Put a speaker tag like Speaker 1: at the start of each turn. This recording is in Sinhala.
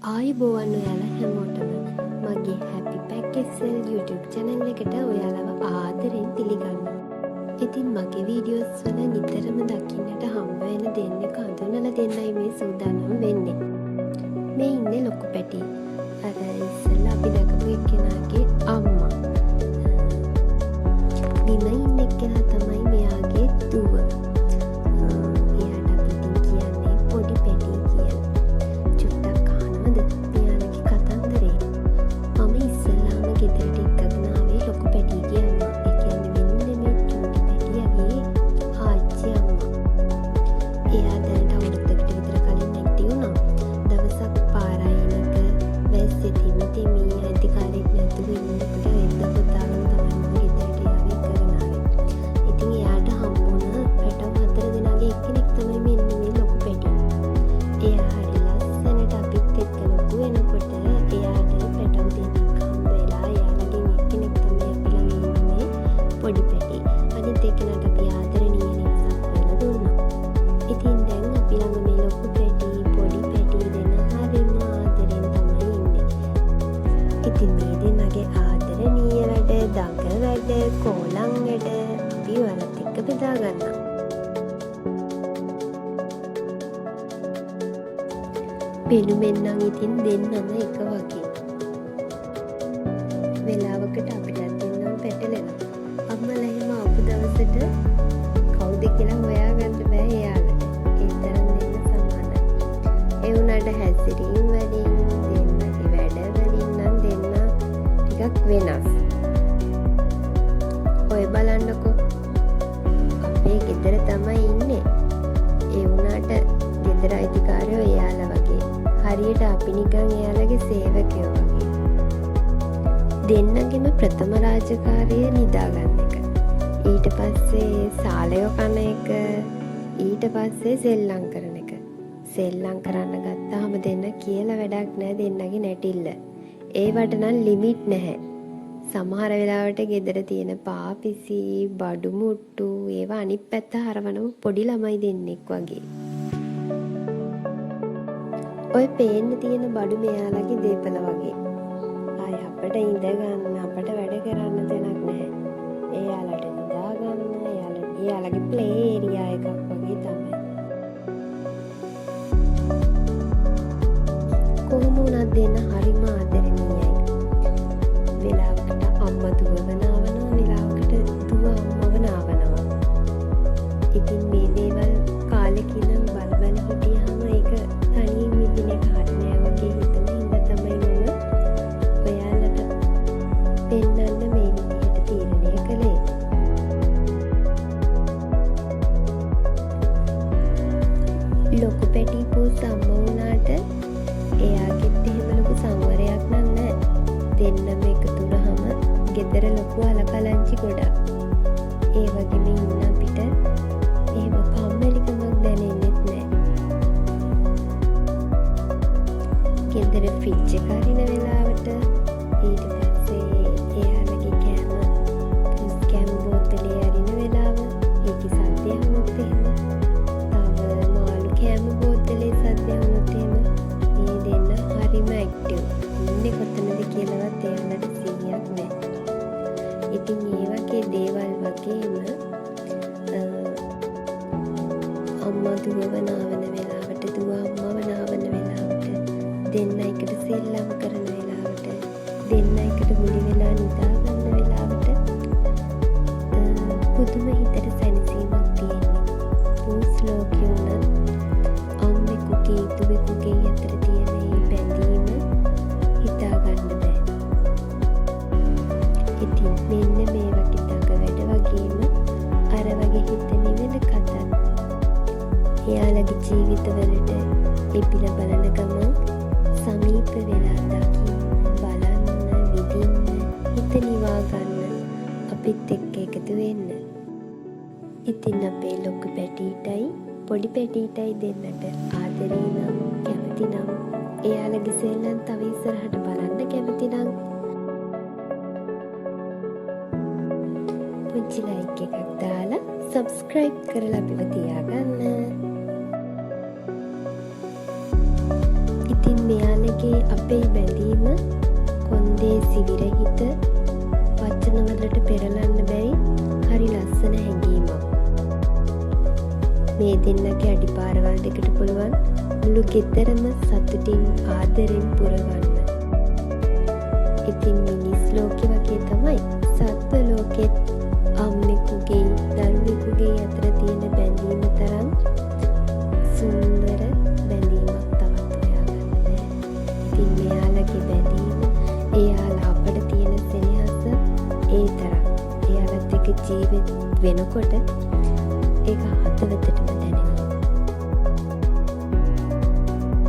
Speaker 1: ආයුබෝවන් ඔයාලා හැමෝටම මගේ හැපි පැක්කෙස්සල් YouTube channel එකට ඔයාලව ආදරෙන් පිළිගන්නවා. ඉතින් මගේ වීඩියෝස් වල නිතරම දකින්නට හම්බ වෙන දෙන්නෙක් හඳුනලා දෙන්නයි මේ සූදානම් වෙන්නේ. මේ ඉන්නේ ලොකු පැටි. අර ඉස්සෙල්ලා අපි දැකපු එක්කෙනාගේ අම්මා. බිම ඉන්න එක්කෙනා තමයි මෙයාගේ දුව. එයාට අපි ඉතින් කියන්නේ පොඩි පැටි කියලා. චුට්ටක් අහනවද මෙයාලගේ කතන්දරේ? මම ඉස්සෙල්ලාම ගෙදරට එක්කගෙන ආවේ ලොකු පැටිගේ අම්මා. ඒ කියන්නේ මෙන්න මේ චූටි පැටියගේ ආච්චි අම්මා. එයා දැනට අවුරුද්දකට විතර කලින් නැති වුණා. දවසක් පාරායනක වැස්සේ තිමිතෙමි ඇති කාලෙක් නැතුව ඉන්නකොට එද්ද පුතාගෙන තමයි මම ගෙදරට ආවේ කරනාවේ. ඉතින් එයාට හම්බුණ පැටව 4 දෙනාගේ එක්කෙනෙක් තමයි මෙන්න මේ ලොකු පැටි. එයා හරි ලස්සනට අපිත් එක්ක ලොකු වෙනකොට එයාට පැටව දෙන්නෙක් හම්බ වෙලා එයාලගෙන් එක්කෙනෙක් තමයි අපි ළඟ ඉන්නේ පොඩි පැටි. අනිත් එක්කෙනාට අපි ආදරණීය නිවසක් හොයලා දුන්නා. ඉතින් දැන් අපි ළඟ මේ ලොකු පැටි පොඩි පැටි දෙන හරිම ආදරෙන් තමයි ඉන්නේ. ඉතින් මේ දෙන්නගේ ආදරණීය වැඩ, දඟ වැඩ, කෝලම් වැඩ අපි ඔයාලත් එක්ක බෙදා ගන්නවා. පෙනුමෙන් නම් ඉතින් දෙන්නම එක වගේ. වෙලාවකට අපිටත් දෙන්නම පැටලෙනවා. අම්මලා එහෙම ආපු දවසට කවුද කියලා හොයාගන්න බෑ එයාලට. ඒ තරම් දෙන්න සමානයි. ඒ වුණාට හැසිරීම් වලින් දෙන්නගේ වැඩ වලින් නම් දෙන්න ටිකක් වෙනස්. ඔය බලන්නකෝ. අපේ ගෙදර තමයි ඉන්නේ. ඒ වුණාට ගෙදර අයිතිකාරයෝ එයාලා වගේ. හරියට අපි නිකන් එයාලගේ සේවකයෝ වගේ. දෙන්නගෙම ප්‍රථම රාජකාරිය නිදාගන්න එක. ඊට පස්සේ සාලයෝ කන එක. ඊට පස්සේ සෙල්ලම් කරන එක. සෙල්ලම් කරන්න ගත්තාම දෙන්න කියලා වැඩක් නෑ දෙන්නගේ නැටිල්ල. ඒවට නම් ලිමිට් නැහැ. සමහර වෙලාවට ගෙදර තියෙන පාපිසි, බඩු මුට්ටු ඒවා අනිත් පැත්ත හරවනම පොඩි ළමයි දෙන්නෙක් වගේ. ඔය පේන්න තියෙන බඩු මෙයාලගේ දේපල වගේ. ආය අපිට ඉඳ ගන්න, අපිට වැඩ කරන්න තැනක් නැහැ. එයාලට නිදා ගන්න, එයාලගේ ප්ලේ ඒරියා එකක් වගේ තමයි. කොහොම වුණත් දෙන්න හරිම ආදරණීයයි. වෙලාවකට අම්මා දුවව නාවනවා, වෙලාවකට දුව අම්මව නාවනවා. ඉතින් මේ දේවල් කාලෙකින් නම් බල හිටියාම ඒක තනියෙන් විඳින කාට නෑ වගේ හිතන හින්දා තමයි මම ඔයාලට පෙන්නන්න මේ විදිහට තීරණය කළේ. ලොකු පැටි පූස් අම්මා වුණාට එයාගෙත් එහෙම ලොකු සංවරයක් නම් නෑ. දෙන්නම එකතු වුණාම ගෙදර ලොකු අලකලංචි ගොඩක්. ඒ වගේම ඉන්න අපිට එහෙම කම්මැලිකමක් දැනෙන්නෙත් නෑ. ගෙදර ෆ්‍රිජ් එක අරින වෙලාවට ඊට පස්සේ එයාලගේ කෑම බෝතලේ අරින වෙලාව ඒකේ සද්දය වුණොත් එහෙම තව මාළු කෑම බෝතලේ සද්දය වුණොත් එහෙම මේ දෙන්න හරිම ඇක්ටිව්. ඉන්නේ කොතනද කියලාවත් එයාලට සිහියක් නෑ. ඉතින් මේ වගේ දේවල් වගේම අම්මා දුවව නාවන වෙලාවට, දුව අම්මව නාවන වෙලාවට, දෙන්න එකට සෙල්ලම් කරන වෙලාවට, දෙන්න එකට මුලි වෙලා නිදා ගන්න වෙලාවට පුදුම හිතට සැනසීමක් තියෙනවා. පූස් ලෝකේ උනත් අම්මෙකුගේ දුවෙකුගේ අතර තියෙන මේ බැඳීම හිතා ගන්න බෑ. ඉතින් මෙන්න මේ වගේ දඟ වැඩ වගේම අර වගේ හිත නිවෙන කතා එයාලගේ ජීවිතවලට එපිල බලන ගමන් සමීප වෙලා දකින්න, බලන්න, විඳින්න, හිත නිවා ගන්න අපිත් එක්ක එකතු වෙන්න. ඉතින් අපේ ලොකු පැටිටයි පොඩි පැටිටයි දෙන්නට ආදරේ නම් කැමති නම් එයාලගේ සෙල්ලම් තව ඉස්සරහට බලන්න කැමති නම් පුංචි ලයික් එකක් දාලා සබ්ස්ක්‍රයිබ් කරලා අපිව තියාගන්න. ඉතින් මෙයාලගේ මේ අපේ බැඳීම කොන්දේසි විරහිත වචනවලට පෙරලන්න බැරි හරි ලස්සන හැඟීමක්. මේ දෙන්නගේ අඩිපාරවල් දෙකට පුළුවන් මුළු ගෙදරම සතුටින් ආදරෙන් පුරවන්න. ඉතින් මිනිස් ලෝකෙ වගේ තමයි සත්ව ලෝකෙත් අම්මෙකුගේ දරුවෙකුගේ අතර තියෙන බැඳීම තරම් සුන්දර බැඳීමක් තවත් හොයාගන්න බෑ. ඉතින් මෙයාලගේ බැඳීම, එයාලා අපට තියෙන සෙනෙහස ඒ තරම්. එයාලත් එක්ක ජීවත් වෙනකොට ඒක හදවතටම දැනෙනවා.